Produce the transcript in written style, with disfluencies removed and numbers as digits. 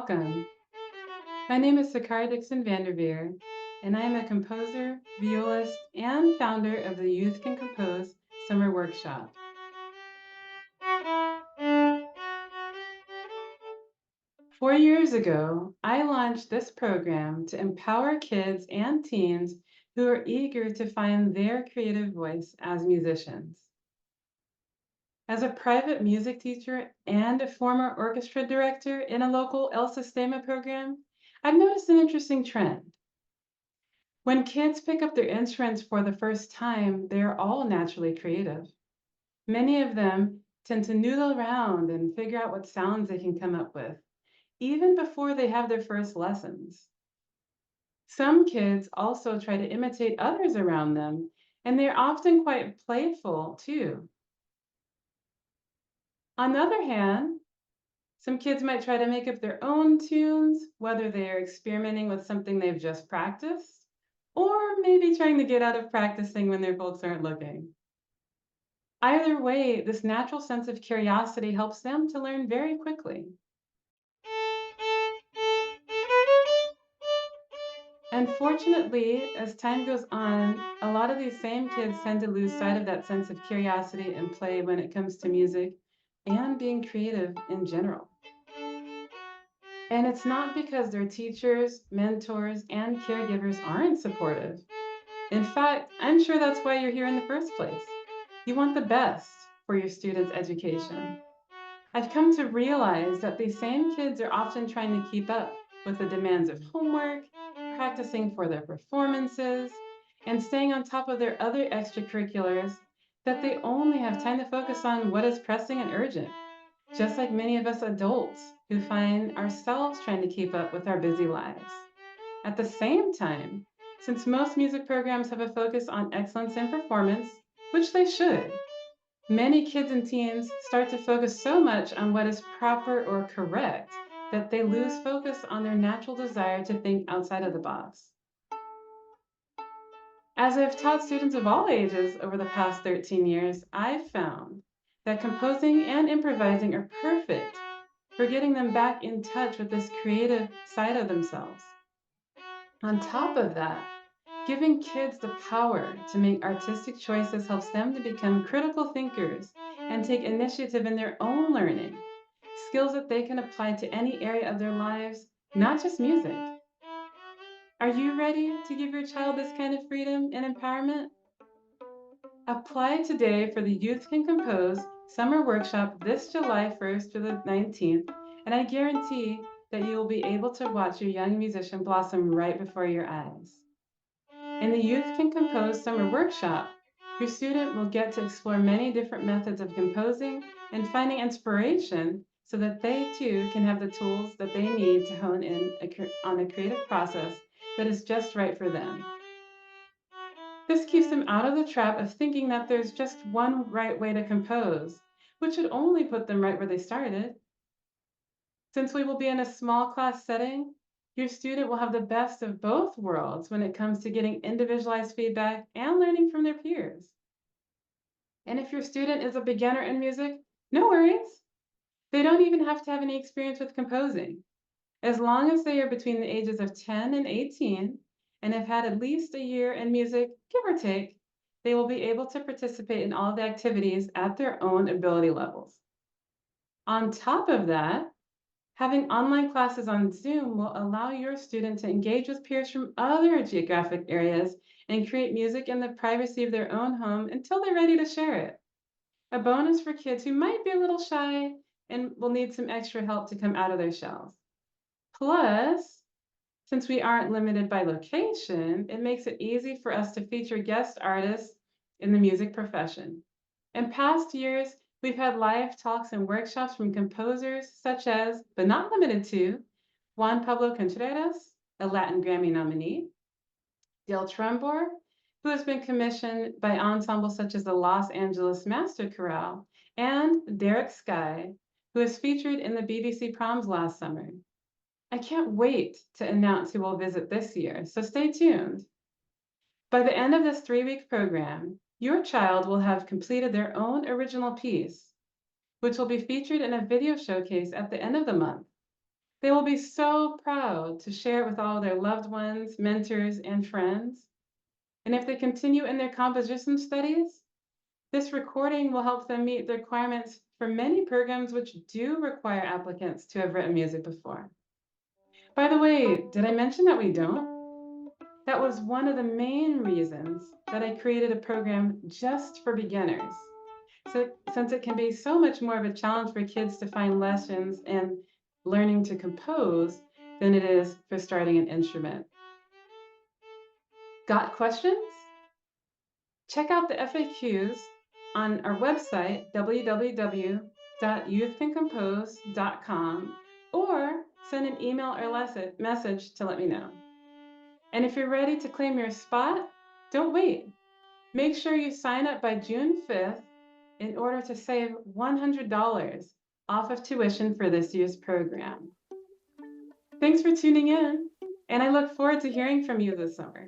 welcome. My name is Sakara Dixon Vanderveer, and I am a composer, violist, and founder of the Youth Can Compose Summer Workshop. 4 years ago, I launched this program to empower kids and teens who are eager to find their creative voice as musicians. As a private music teacher and a former orchestra director in a local El Sistema program, I've noticed an interesting trend. When kids pick up their instruments for the first time, they're all naturally creative. Many of them tend to noodle around and figure out what sounds they can come up with, even before they have their first lessons. Some kids also try to imitate others around them, and they're often quite playful too. On the other hand, some kids might try to make up their own tunes, whether they are experimenting with something they've just practiced, or maybe trying to get out of practicing when their folks aren't looking. Either way, this natural sense of curiosity helps them to learn very quickly. Unfortunately, as time goes on, a lot of these same kids tend to lose sight of that sense of curiosity and play when it comes to music and being creative in general. And it's not because their teachers, mentors, and caregivers aren't supportive. In fact, I'm sure that's why you're here in the first place. You want the best for your students' education. I've come to realize that these same kids are often trying to keep up with the demands of homework, practicing for their performances, and staying on top of their other extracurriculars that they only have time to focus on what is pressing and urgent, just like many of us adults who find ourselves trying to keep up with our busy lives. At the same time, since most music programs have a focus on excellence in performance, which they should, many kids and teens start to focus so much on what is proper or correct that they lose focus on their natural desire to think outside of the box. As I've taught students of all ages over the past 13 years, I've found that composing and improvising are perfect for getting them back in touch with this creative side of themselves. On top of that, giving kids the power to make artistic choices helps them to become critical thinkers and take initiative in their own learning, skills that they can apply to any area of their lives, not just music. Are you ready to give your child this kind of freedom and empowerment? Apply today for the Youth Can Compose Summer Workshop this July 1st through the 19th, and I guarantee that you will be able to watch your young musician blossom right before your eyes. In the Youth Can Compose Summer Workshop, your student will get to explore many different methods of composing and finding inspiration so that they too can have the tools that they need to hone in on a creative process that is just right for them. This keeps them out of the trap of thinking that there's just one right way to compose, which would only put them right where they started. Since we will be in a small class setting, your student will have the best of both worlds when it comes to getting individualized feedback and learning from their peers. And if your student is a beginner in music, no worries. They don't even have to have any experience with composing. As long as they are between the ages of 10 and 18 and have had at least a year in music, give or take, they will be able to participate in all the activities at their own ability levels. On top of that, having online classes on Zoom will allow your student to engage with peers from other geographic areas and create music in the privacy of their own home until they're ready to share it. A bonus for kids who might be a little shy and will need some extra help to come out of their shells. Plus, since we aren't limited by location, it makes it easy for us to feature guest artists in the music profession. In past years, we've had live talks and workshops from composers such as, but not limited to, Juan Pablo Contreras, a Latin Grammy nominee, Dale Trumbore, who has been commissioned by ensembles such as the Los Angeles Master Chorale, and Derek Skye, who was featured in the BBC Proms last summer. I can't wait to announce who will visit this year, so stay tuned. By the end of this 3-week program, your child will have completed their own original piece, which will be featured in a video showcase at the end of the month. They will be so proud to share it with all their loved ones, mentors, and friends. And if they continue in their composition studies, this recording will help them meet the requirements for many programs which do require applicants to have written music before. By the way, did I mention that we don't? That was one of the main reasons that I created a program just for beginners. So, since it can be so much more of a challenge for kids to find lessons and learning to compose than it is for starting an instrument. Got questions? Check out the FAQs on our website, www.youthcancompose.com, or send an email or message to let me know. And if you're ready to claim your spot, don't wait. Make sure you sign up by June 5th in order to save $100 off of tuition for this year's program. Thanks for tuning in, and I look forward to hearing from you this summer.